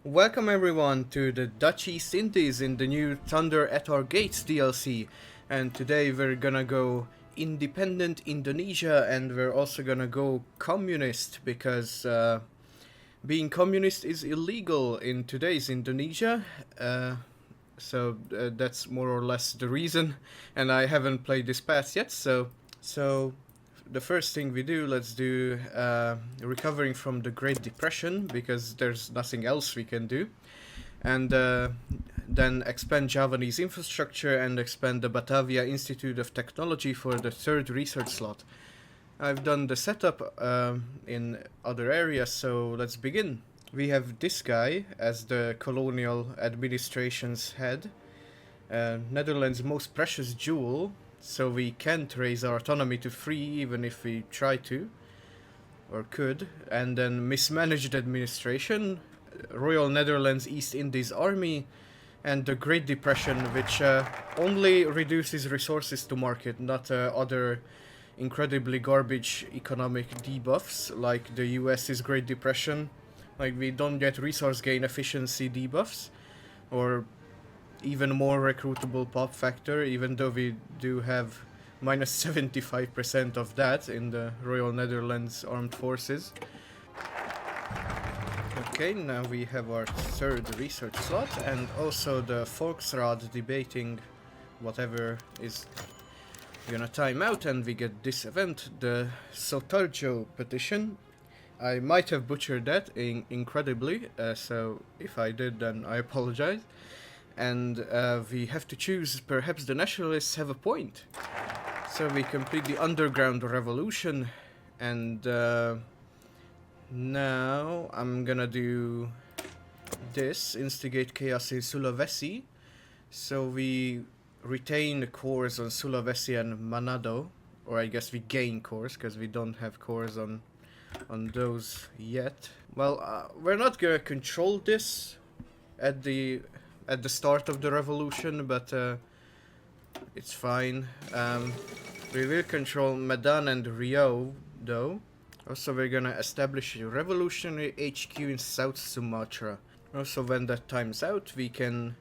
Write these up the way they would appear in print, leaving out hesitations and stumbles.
Welcome everyone to the Dutch East Indies in the new Thunder at Our Gates DLC. And today we're gonna go independent Indonesia, and we're also gonna go communist because being communist is illegal in today's Indonesia. So that's more or less the reason, and I haven't played this path yet, so the first thing we do, let's do recovering from the Great Depression, because there's nothing else we can do. And then expand Javanese infrastructure and expand the Batavia Institute of Technology for the third research slot. I've done the setup in other areas, so let's begin. We have this guy as the colonial administration's head, Netherlands' most precious jewel, so we can't raise our autonomy to 3 even if we try to, or could. And then mismanaged administration, Royal Netherlands East Indies Army, and the Great Depression, which only reduces resources to market, not other incredibly garbage economic debuffs like the US's Great Depression. Like, we don't get resource gain efficiency debuffs, or even more recruitable pop factor, even though we do have minus 75% of that in the Royal Netherlands Armed Forces. Okay, now we have our third research slot, and also the Volksraad debating whatever is gonna time out, and we get this event, the Sotarjo petition. I might have butchered that incredibly, so if I did, then I apologize. And we have to choose, perhaps the nationalists have a point. So we complete the underground revolution, and now I'm gonna do this, instigate chaos in Sulawesi. So we retain the cores on Sulawesi and Manado, or I guess we gain cores, because we don't have cores on those yet. Well, we're not gonna control this at the start of the revolution, but it's fine. We will control Medan and Riau, though. Also, we're gonna establish a revolutionary HQ in South Sumatra. Also, when that time's out, we can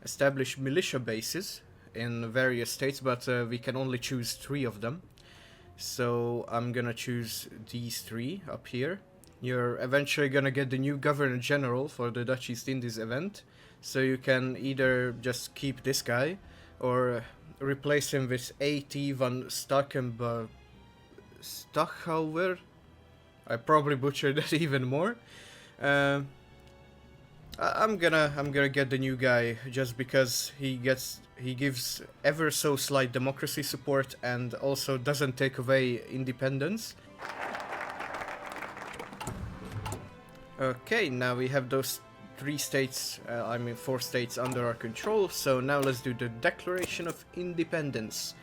establish militia bases in various states, but we can only choose 3 of them. So I'm gonna choose these 3 up here. You're eventually gonna get the new Governor General for the Dutch East Indies event, so you can either just keep this guy or replace him with A.T. van Stachauer. I probably butchered that even more. I'm gonna get the new guy just because he gives ever so slight democracy support and also doesn't take away independence. Okay, now we have those 4 states under our control, so now let's do the Declaration of Independence.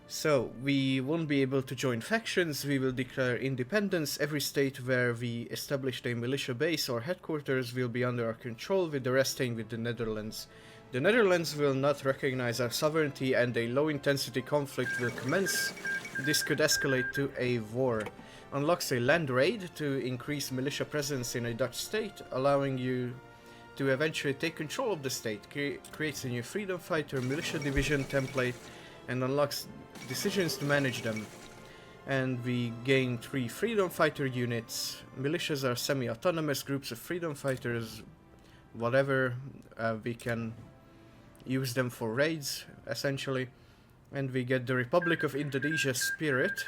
So, we won't be able to join factions, we will declare independence. Every state where we established a militia base or headquarters will be under our control, with the rest staying with the Netherlands. The Netherlands will not recognize our sovereignty, and a low-intensity conflict will commence. This could escalate to a war. Unlocks a land raid to increase militia presence in a Dutch state, allowing you to eventually take control of the state. Creates a new freedom fighter militia division template and unlocks decisions to manage them. And we gain 3 freedom fighter units. Militias are semi-autonomous groups of freedom fighters, whatever. We can use them for raids, essentially. And we get the Republic of Indonesia spirit.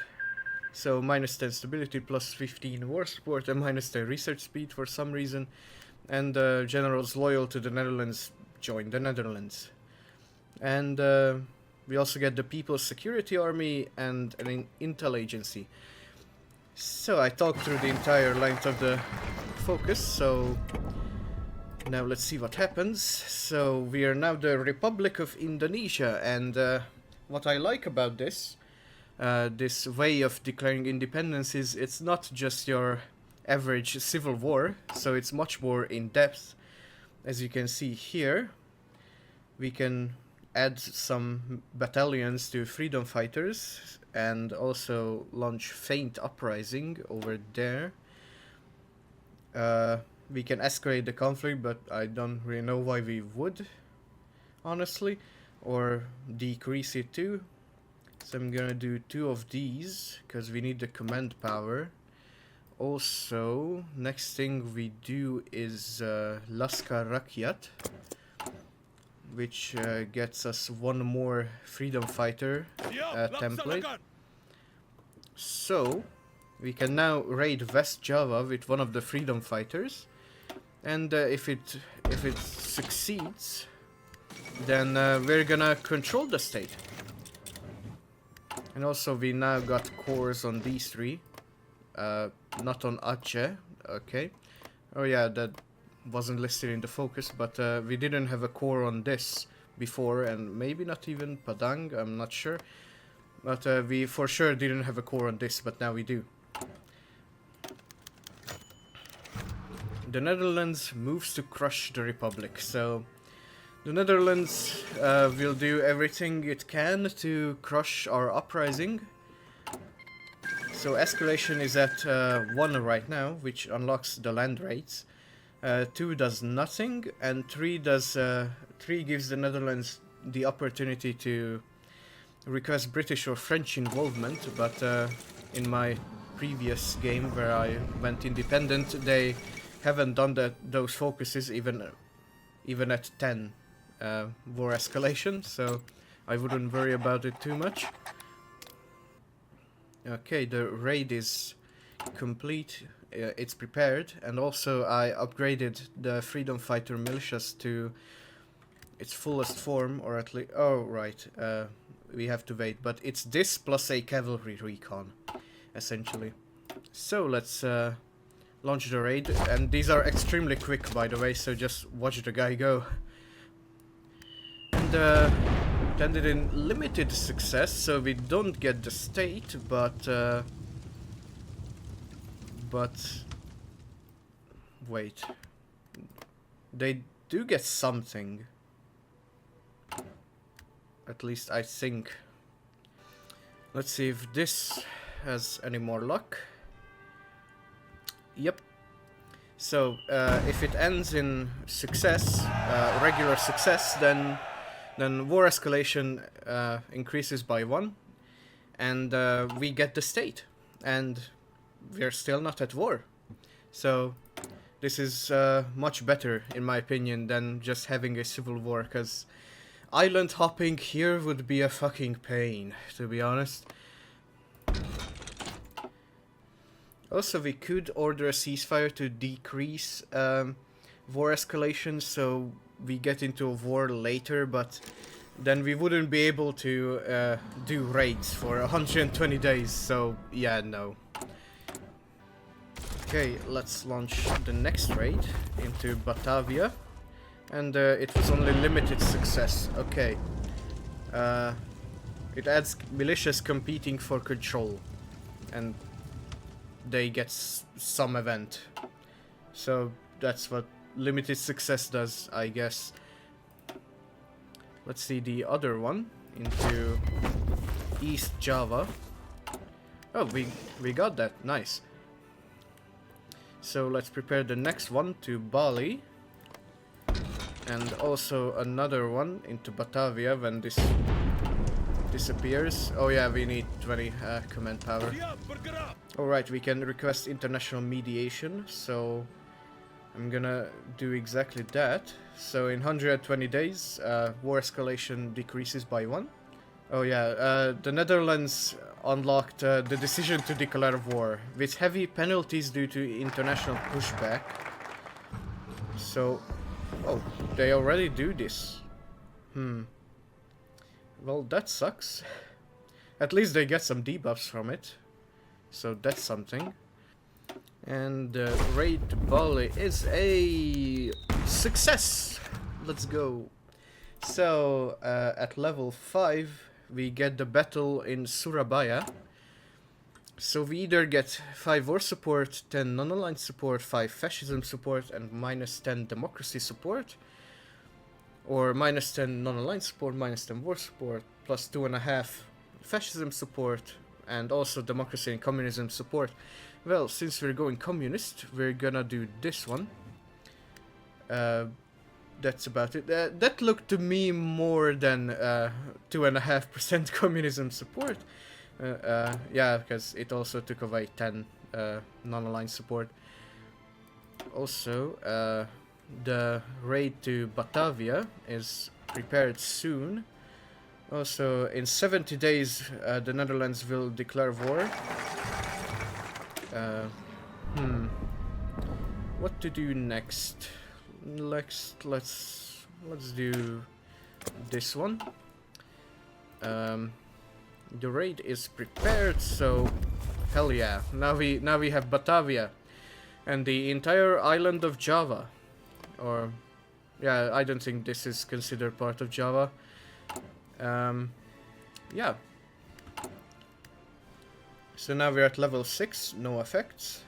So minus 10 stability, plus 15 war support, and minus 10 research speed for some reason. And generals loyal to the Netherlands join the Netherlands. And we also get the People's Security Army and an intel agency. So I talked through the entire length of the focus, so now let's see what happens. So we are now the Republic of Indonesia, and what I like about this way of declaring independence is it's not just your average civil war, so it's much more in depth. As you can see here, we can add some battalions to freedom fighters and also launch feint uprising over there. we can escalate the conflict, but I don't really know why we would, honestly, or decrease it too. So I'm gonna do 2 of these, because we need the command power. Also, next thing we do is Laska Rakyat, which gets us 1 more freedom fighter template. So, we can now raid West Java with one of the freedom fighters, and if it succeeds, then we're gonna control the state. And also we now got cores on these 3. Not on Aceh, okay. Oh yeah, that wasn't listed in the focus, but we didn't have a core on this before, and maybe not even Padang, I'm not sure. But we for sure didn't have a core on this, but now we do. The Netherlands moves to crush the Republic, so the Netherlands will do everything it can to crush our uprising. So escalation is at 1 right now, which unlocks the land raids. 2 does nothing, and 3 does 3 gives the Netherlands the opportunity to request British or French involvement. But in my previous game where I went independent, they haven't done those focuses even at 10 war escalation, so I wouldn't worry about it too much. Okay, the raid is complete, it's prepared, and also I upgraded the freedom fighter militias to its fullest form, or at least, oh right, we have to wait, but it's this plus a cavalry recon, essentially. So let's launch the raid, and these are extremely quick, by the way, so just watch the guy go. And ended in limited success, so we don't get the state, but wait, they do get something, at least I think. Let's see if this has any more luck. Yep. So if it ends in success, regular success, then war escalation increases by 1, and we get the state, and we're still not at war. So this is much better, in my opinion, than just having a civil war, because island hopping here would be a fucking pain, to be honest. Also, we could order a ceasefire to decrease war escalation, so we get into a war later, but then we wouldn't be able to do raids for 120 days, so yeah, no. Okay, let's launch the next raid into Batavia, and it was only limited success. Okay, it adds militias competing for control, and they get some event, so that's what limited success does, I guess. Let's see the other one into East Java. Oh, we got that, nice. So let's prepare the next one to Bali, and also another one into Batavia when this disappears. Oh yeah, we need 20 command power. Alright, we can request international mediation, so I'm gonna do exactly that. So in 120 days, war escalation decreases by 1. Oh yeah, the Netherlands unlocked the decision to declare war, with heavy penalties due to international pushback. So, oh, they already do this. Well, that sucks. At least they get some debuffs from it, so that's something. And raid to Bali is a success. Let's go. So at level 5 we get the battle in Surabaya. So we either get 5 war support, 10 non-aligned support, 5 fascism support, and minus 10 democracy support, or minus 10 non-aligned support, minus 10 war support, plus 2.5 fascism support, and also democracy and communism support. Well, since we're going communist, we're gonna do this one. That's about it. That looked to me more than 2.5% communism support. Yeah, because it also took away 10 non-aligned support. Also, the raid to Batavia is prepared soon. Also, in 70 days, the Netherlands will declare war. What to do next? Let's do this one. The raid is prepared, so hell yeah! Now we have Batavia and the entire island of Java. Or yeah, I don't think this is considered part of Java. Yeah. So now we're at level 6, no effects.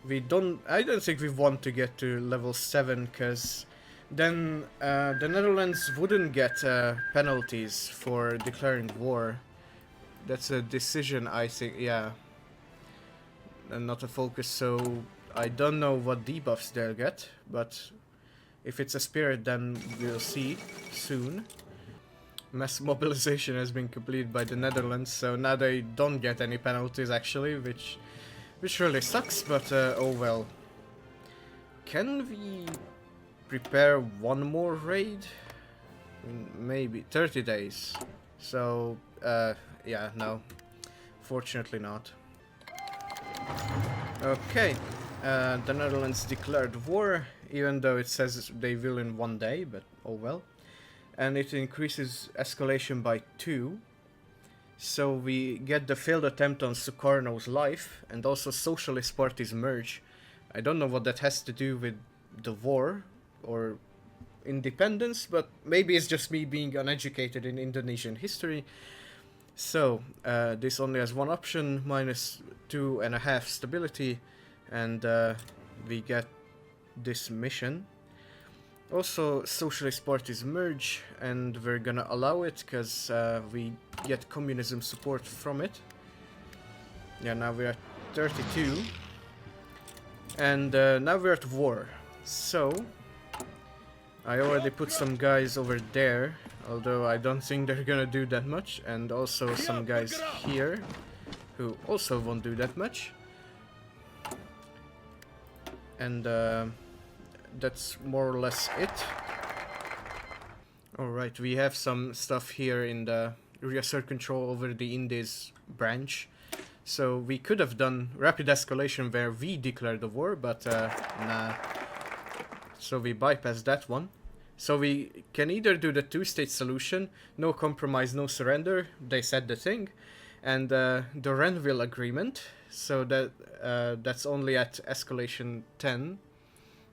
I don't think we want to get to level 7, because then the Netherlands wouldn't get penalties for declaring war. That's a decision, I think, yeah. And not a focus, so I don't know what debuffs they'll get, but if it's a spirit, then we'll see soon. Mass mobilization has been completed by the Netherlands, so now they don't get any penalties actually, which really sucks, but oh well. Can we prepare one more raid? I mean, maybe 30 days. So yeah, no, fortunately not. Okay, the Netherlands declared war, even though it says they will in 1 day, but oh well. And it increases escalation by 2. So we get the failed attempt on Sukarno's life, and also socialist parties merge. I don't know what that has to do with the war, or independence, but maybe it's just me being uneducated in Indonesian history. So, this only has one option, minus 2.5 stability, and we get this mission. Also, socialist parties merge, and we're gonna allow it, because we get communism support from it. Yeah, now we're at 32. And now we're at war. So, I already put some guys over there, although I don't think they're gonna do that much, and also some guys here, who also won't do that much. And that's more or less it. Alright, we have some stuff here in the reassert control over the Indies branch. So we could have done rapid escalation where we declared the war, but nah. So we bypassed that one. So we can either do the two-state solution, no compromise, no surrender, they said the thing, and the Renville agreement, so that that's only at escalation 10.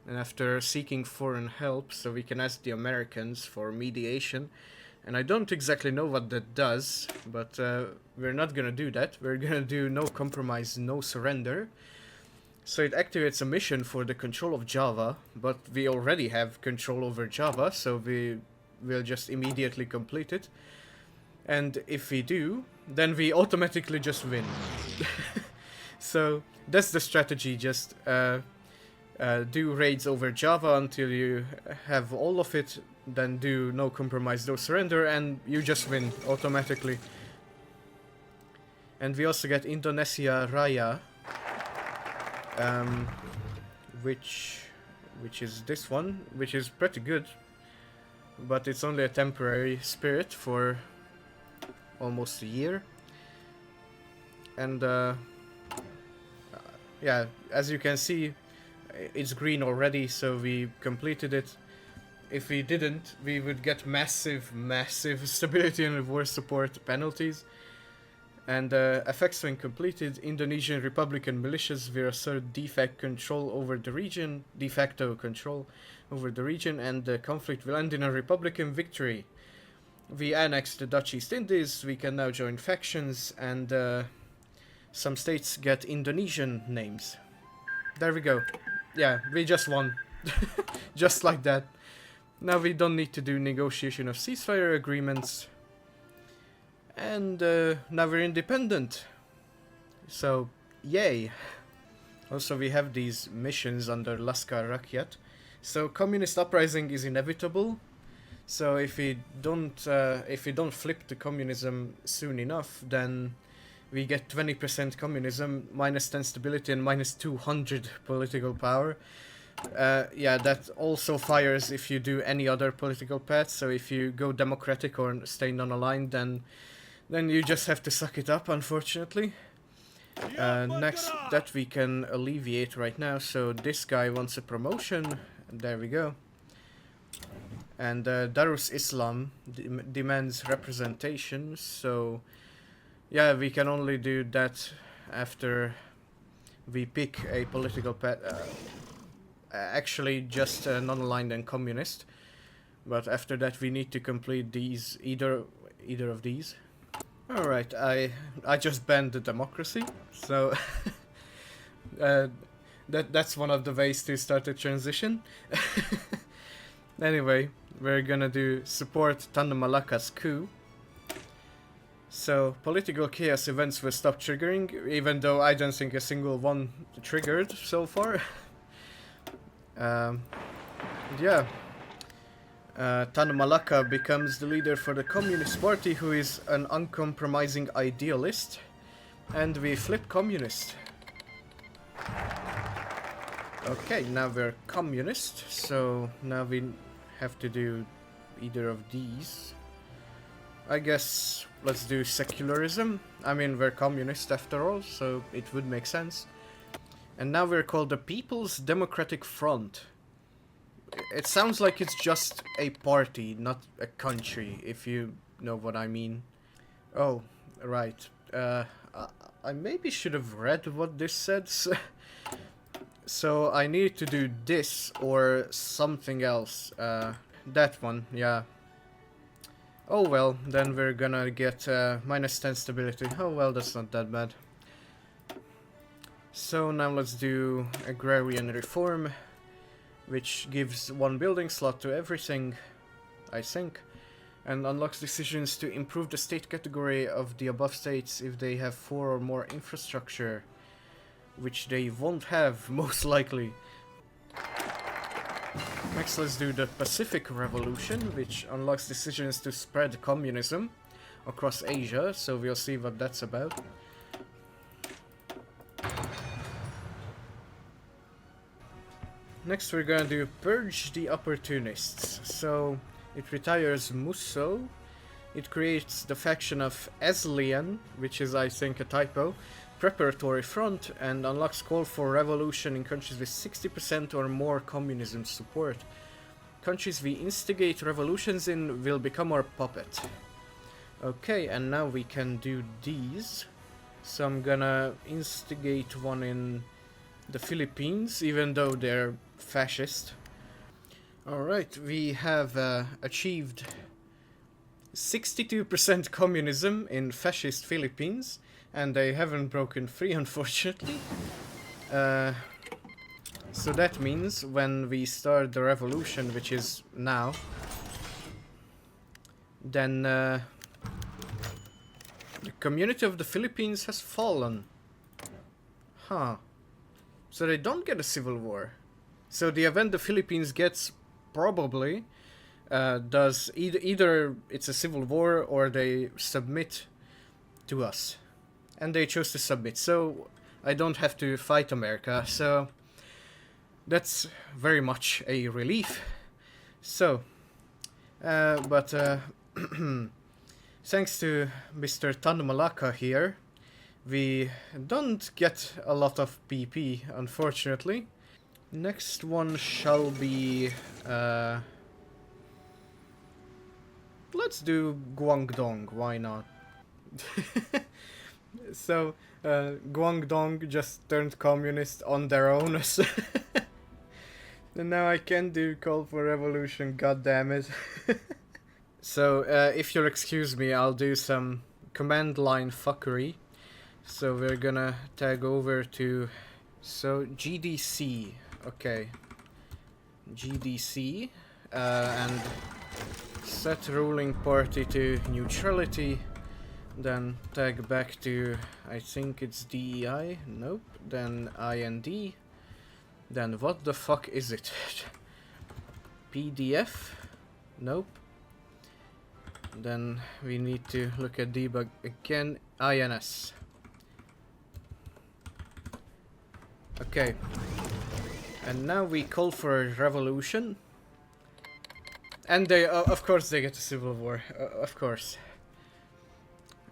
And after seeking foreign help, so we can ask the Americans for mediation. And I don't exactly know what that does, but we're not gonna do that. We're gonna do no compromise, no surrender. So it activates a mission for the control of Java, but we already have control over Java, so we will just immediately complete it. And if we do, then we automatically just win. So that's the strategy, just do raids over Java until you have all of it, then do no compromise, no surrender, and you just win automatically. And we also get Indonesia Raya, which is this one, which is pretty good, but it's only a temporary spirit for almost a year. And yeah, as you can see, it's green already, so we completed it. If we didn't, we would get massive stability and war support penalties. And effects when completed, Indonesian Republican militias will assert de facto control over the region, and the conflict will end in a Republican victory. We annexed the Dutch East Indies, we can now join factions, and some states get Indonesian names. There we go. Yeah, we just won. Just like that. Now we don't need to do negotiation of ceasefire agreements. And now we're independent. So, yay. Also, we have these missions under Laskar Rakyat. So communist uprising is inevitable. So if we don't flip to communism soon enough, then we get 20% communism, minus 10 stability, and minus 200 political power. Yeah, that also fires if you do any other political path. So if you go democratic or stay non-aligned, then you just have to suck it up, unfortunately. Next, that we can alleviate right now. So this guy wants a promotion. There we go. And Darus Islam demands representation. So yeah, we can only do that after we pick a political path. Actually, just non-aligned and communist. But after that, we need to complete these either of these. Alright, I just banned the democracy, so that's one of the ways to start a transition. Anyway, we're gonna do support Tana Malaka's coup. So, political chaos events will stop triggering, even though I don't think a single one triggered so far. Yeah. Tana Malaka becomes the leader for the Communist Party, who is an uncompromising idealist, and we flip communist. Okay, now we're communist, so now we have to do either of these. I guess let's do secularism. I mean, we're communist after all, so it would make sense. And now we're called the People's Democratic Front. It sounds like it's just a party, not a country, if you know what I mean. Oh, right. I maybe should have read what this said. So I need to do this or something else. That one, yeah. Oh well, then we're gonna get minus 10 stability. Oh well, that's not that bad. So now let's do agrarian reform, which gives one building slot to everything, I think, and unlocks decisions to improve the state category of the above states if they have 4 or more infrastructure, which they won't have, most likely. Next, let's do the Pacific Revolution, which unlocks decisions to spread communism across Asia, so we'll see what that's about. Next we're gonna do Purge the Opportunists. So it retires Musso, it creates the faction of Eslian, which is I think a typo, Preparatory Front, and unlocks call for revolution in countries with 60% or more communism support. Countries we instigate revolutions in will become our puppet. Okay, and now we can do these. So I'm gonna instigate one in the Philippines, even though they're fascist. Alright, we have achieved 62% communism in fascist Philippines, and they haven't broken free, unfortunately. So that means when we start the revolution, which is now, then the community of the Philippines has fallen. Huh. So they don't get a civil war. So the event the Philippines gets probably does either it's a civil war or they submit to us. And they chose to submit, so I don't have to fight America, so that's very much a relief. So, but thanks to Mr. Tan Malaka here, we don't get a lot of PP, unfortunately. Next one shall be... let's do Guangdong, why not? So, Guangdong just turned communist on their own. And now I can do call for revolution, god damn it. So, if you'll excuse me, I'll do some command line fuckery. So we're gonna tag over to... So, GDC. Okay. GDC. And set ruling party to neutrality. Then tag back to, I think it's DEI, nope, then IND, then what the fuck is it? PDF? Nope. Then we need to look at debug again. INS. Okay. And now we call for a revolution. And they, of course, they get a civil war. Of course.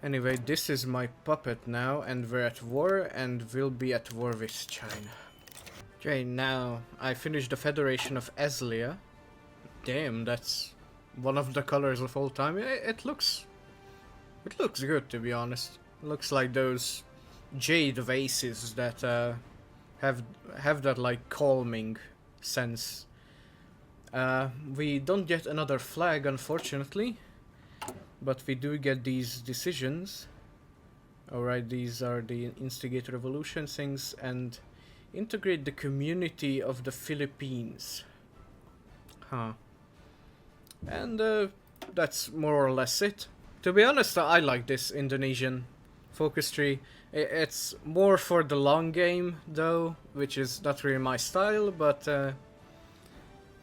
Anyway, this is my puppet now, and we're at war, and we'll be at war with China. Okay, now I finished the Federation of Eslia. Damn, that's one of the colors of all time. It looks good, to be honest. It looks like those jade vases that have that like calming sense. We don't get another flag, unfortunately, but we do get these decisions. Alright, these are the instigate revolution things, and integrate the community of the Philippines. Huh. And that's more or less it. To be honest, I like this Indonesian focus tree. It's more for the long game, though, which is not really my style, but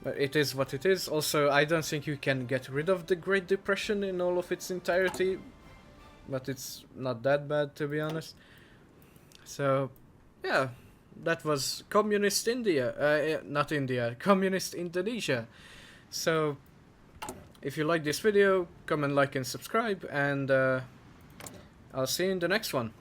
it is what it is. Also, I don't think you can get rid of the Great Depression in all of its entirety, but it's not that bad, to be honest. So, yeah, that was Communist India. Not India, Communist Indonesia. So, if you like this video, comment, like, and subscribe, and I'll see you in the next one.